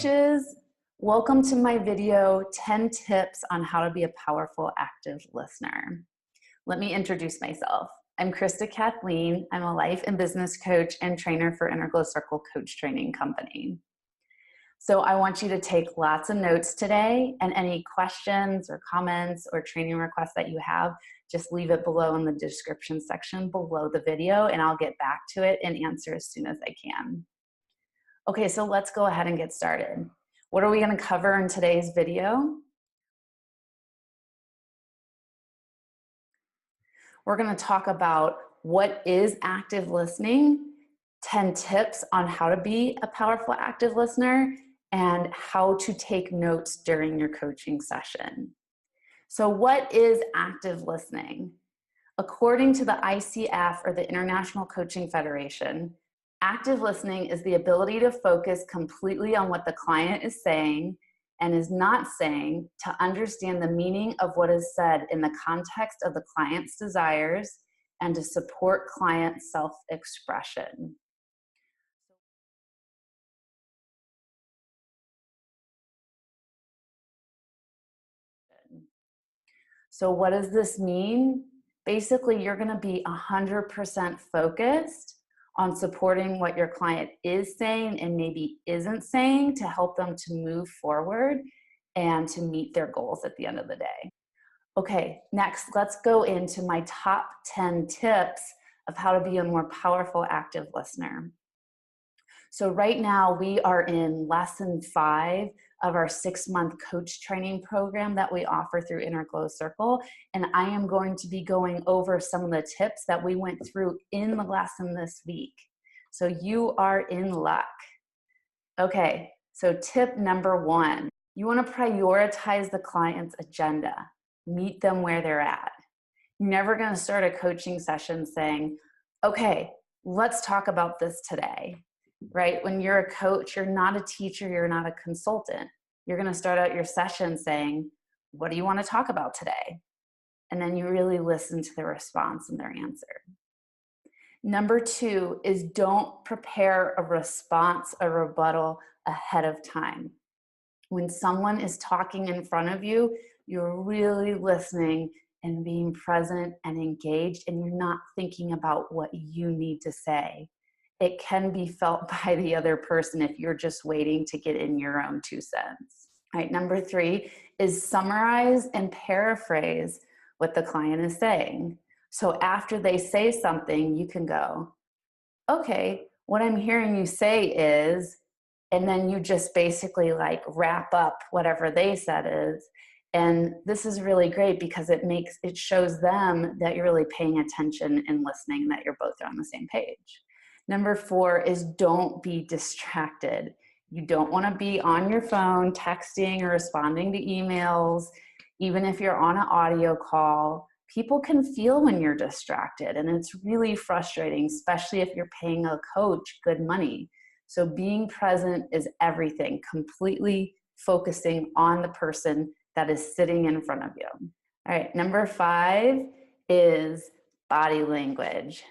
coaches, welcome to my video, 10 tips on how to be a powerful active listener. Let me introduce myself. I'm Krista Kathleen. I'm a life and business coach and trainer for Integral Circle Coach Training Company. So I want you to take lots of notes today, and any questions or comments or training requests that you have, just leave it below in the description section below the video, and I'll get back to it and answer as soon as I can. Okay, so let's go ahead and get started. What are we going to cover in today's video? We're going to talk about what is active listening, 10 tips on how to be a powerful active listener, and how to take notes during your coaching session. So what is active listening? According to the ICF, or the International Coaching Federation, active listening is the ability to focus completely on what the client is saying and is not saying, to understand the meaning of what is said in the context of the client's desires, and to support client self-expression. So what does this mean? Basically, you're going to be 100% focused on supporting what your client is saying and maybe isn't saying, to help them to move forward and to meet their goals at the end of the day. Okay, next, let's go into my top 10 tips of how to be a more powerful active listener. So right now we are in lesson 5 of our 6-month coach training program that we offer through Integral Circle. And I am going to be going over some of the tips that we went through in the lesson this week. So you are in luck. Okay, so tip number 1, you want to prioritize the client's agenda. Meet them where they're at. You're never going to start a coaching session saying, okay, let's talk about this today. Right? When you're a coach, you're not a teacher, you're not a consultant. You're going to start out your session saying, what do you want to talk about today? And then you really listen to their response and their answer. Number 2 is don't prepare a response, a rebuttal ahead of time. When someone is talking in front of you, you're really listening and being present and engaged, and you're not thinking about what you need to say. It can be felt by the other person if you're just waiting to get in your own 2 cents. All right, number 3 is summarize and paraphrase what the client is saying. So after they say something, you can go, okay, what I'm hearing you say is, and then you just basically like wrap up whatever they said is. And this is really great because it shows them that you're really paying attention and listening, that you're both on the same page. Number 4 is don't be distracted. You don't want to be on your phone texting or responding to emails. Even if you're on an audio call, people can feel when you're distracted, and it's really frustrating, especially if you're paying a coach good money. So being present is everything, completely focusing on the person that is sitting in front of you. All right, number 5 is body language.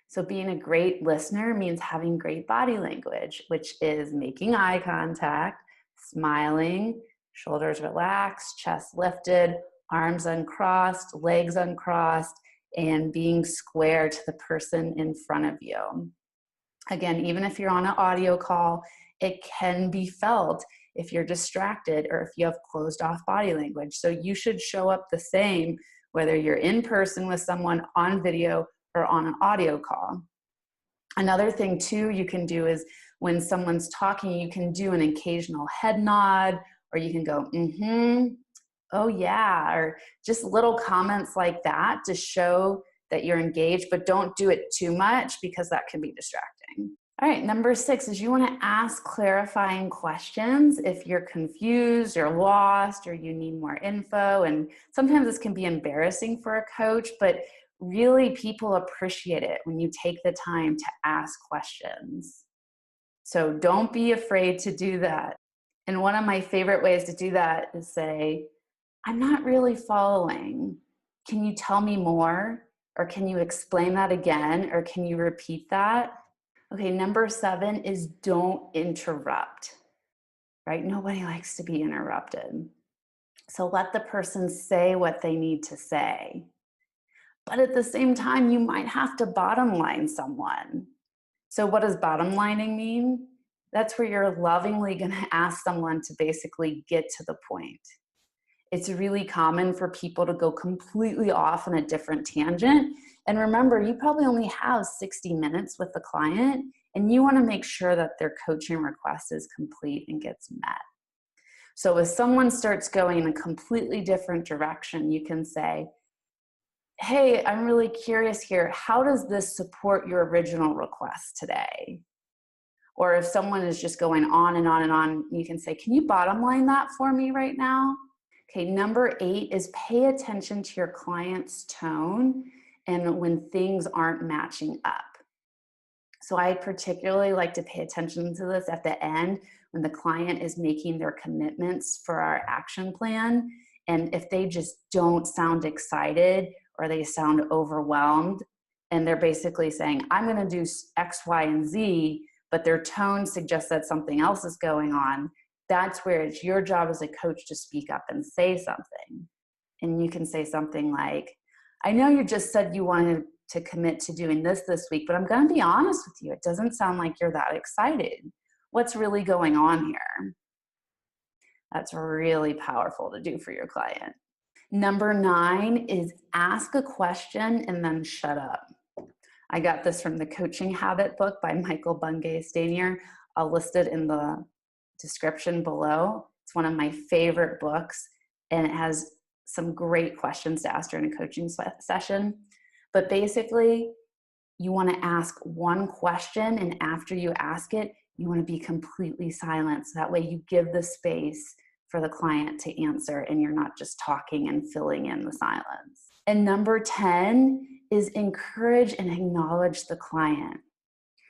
So being a great listener means having great body language, which is making eye contact, smiling, shoulders relaxed, chest lifted, arms uncrossed, legs uncrossed, and being square to the person in front of you. Again, even if you're on an audio call, it can be felt if you're distracted or if you have closed off body language. So you should show up the same, whether you're in person with someone, on video, or on an audio call. Another thing too you can do is when someone's talking, you can do an occasional head nod, or you can go, mm-hmm, oh yeah, or just little comments like that to show that you're engaged, but don't do it too much because that can be distracting. All right, number 6 is you want to ask clarifying questions if you're confused or lost or you need more info. And sometimes this can be embarrassing for a coach, but really people appreciate it when you take the time to ask questions. So don't be afraid to do that. And one of my favorite ways to do that is say, I'm not really following. Can you tell me more? Or can you explain that again? Or can you repeat that? Okay, number 7 is don't interrupt. right? Nobody likes to be interrupted. So let the person say what they need to say. But at the same time, you might have to bottom line someone. So what does bottom lining mean? That's where you're lovingly going to ask someone to basically get to the point. It's really common for people to go completely off on a different tangent. And remember, you probably only have 60 minutes with the client, and you want to make sure that their coaching request is complete and gets met. So if someone starts going in a completely different direction, you can say, hey, I'm really curious here. How does this support your original request today? Or if someone is just going on and on and on, you can say, can you bottom line that for me right now? Okay, number 8 is pay attention to your client's tone and when things aren't matching up. So I particularly like to pay attention to this at the end when the client is making their commitments for our action plan. And if they just don't sound excited or they sound overwhelmed and they're basically saying, I'm going to do X, Y, and Z, but their tone suggests that something else is going on, that's where it's your job as a coach to speak up and say something. And you can say something like, I know you just said you wanted to commit to doing this week, but I'm going to be honest with you. It doesn't sound like you're that excited. What's really going on here? That's really powerful to do for your client. Number 9 is ask a question and then shut up. I got this from the Coaching Habit book by Michael Bungay-Stanier. I'll list it in the description below. It's one of my favorite books, and it has some great questions to ask during a coaching session. But basically, you want to ask one question, and after you ask it, you want to be completely silent. So that way you give the space for the client to answer, and you're not just talking and filling in the silence. And number 10 is encourage and acknowledge the client.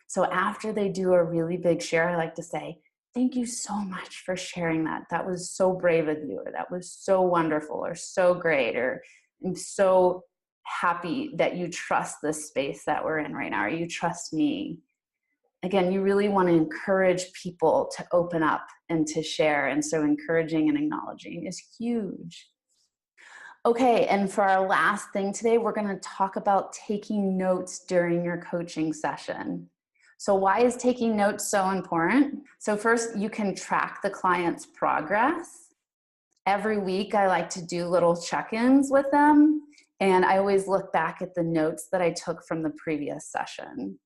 So after they do a really big share, I like to say, thank you so much for sharing that. That was so brave of you, or that was so wonderful, or so great, or I'm so happy that you trust this space that we're in right now, or you trust me. Again, you really want to encourage people to open up and to share. And so encouraging and acknowledging is huge. Okay, and for our last thing today, we're going to talk about taking notes during your coaching session. So why is taking notes so important? So first, you can track the client's progress. Every week, I like to do little check-ins with them, and I always look back at the notes that I took from the previous session.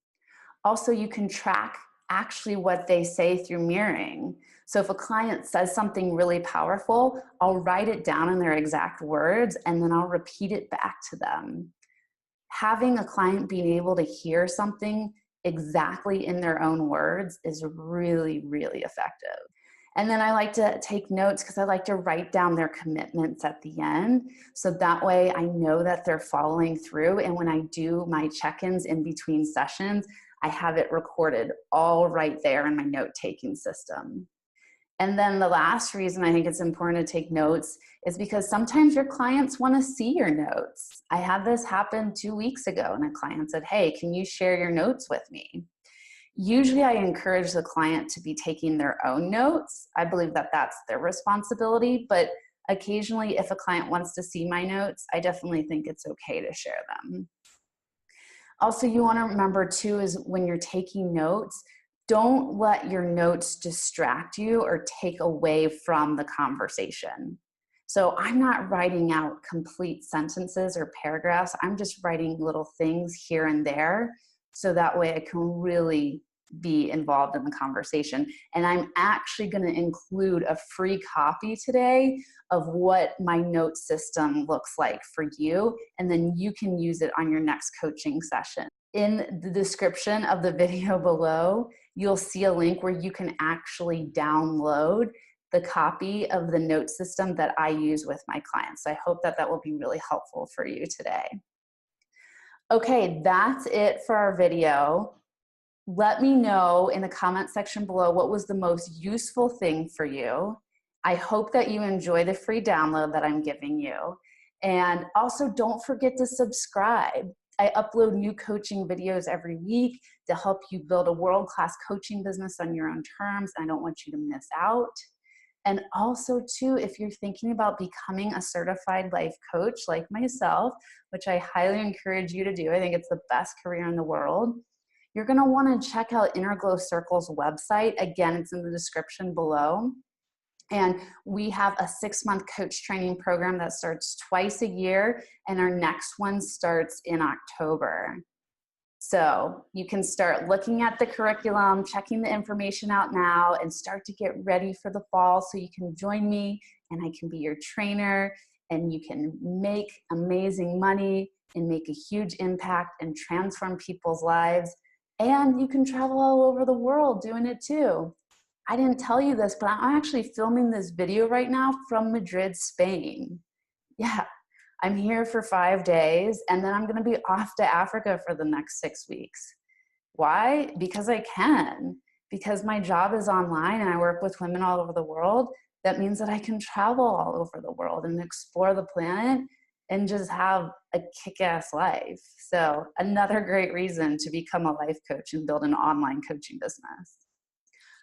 Also, you can track actually what they say through mirroring. So if a client says something really powerful, I'll write it down in their exact words, and then I'll repeat it back to them. Having a client being able to hear something exactly in their own words is really, really effective. And then I like to take notes because I like to write down their commitments at the end. So that way I know that they're following through. And when I do my check-ins in between sessions, I have it recorded all right there in my note-taking system. And then the last reason I think it's important to take notes is because sometimes your clients want to see your notes. I had this happen 2 weeks ago, and a client said, hey, can you share your notes with me? Usually I encourage the client to be taking their own notes. I believe that that's their responsibility, but occasionally if a client wants to see my notes, I definitely think it's okay to share them. Also, you want to remember too, is when you're taking notes, don't let your notes distract you or take away from the conversation. So I'm not writing out complete sentences or paragraphs. I'm just writing little things here and there, so that way I can really be involved in the conversation. And I'm actually going to include a free copy today of what my note system looks like for you, and then you can use it on your next coaching session. In the description of the video below, you'll see a link where you can actually download the copy of the note system that I use with my clients. So I hope that that will be really helpful for you today. Okay, that's it for our video. Let me know in the comment section below what was the most useful thing for you. I hope that you enjoy the free download that I'm giving you. And also don't forget to subscribe. I upload new coaching videos every week to help you build a world-class coaching business on your own terms. I don't want you to miss out. And also too, if you're thinking about becoming a certified life coach like myself, which I highly encourage you to do, I think it's the best career in the world, you're gonna wanna check out Inner Glow Circle's website. Again, it's in the description below. And we have a 6-month coach training program that starts twice a year, and our next one starts in October. So you can start looking at the curriculum, checking the information out now, and start to get ready for the fall so you can join me and I can be your trainer, and you can make amazing money and make a huge impact and transform people's lives. And you can travel all over the world doing it too. I didn't tell you this, but I'm actually filming this video right now from Madrid, Spain. Yeah, I'm here for 5 days, and then I'm gonna be off to Africa for the next 6 weeks. Why? Because I can. Because my job is online and I work with women all over the world. That means that I can travel all over the world and explore the planet and just have a kick-ass life. So another great reason to become a life coach and build an online coaching business.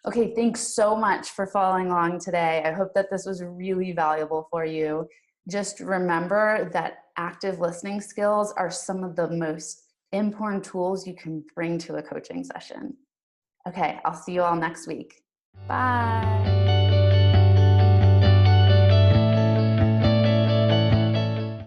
Okay, thanks so much for following along today. I hope that this was really valuable for you. Just remember that active listening skills are some of the most important tools you can bring to a coaching session. Okay, I'll see you all next week. Bye.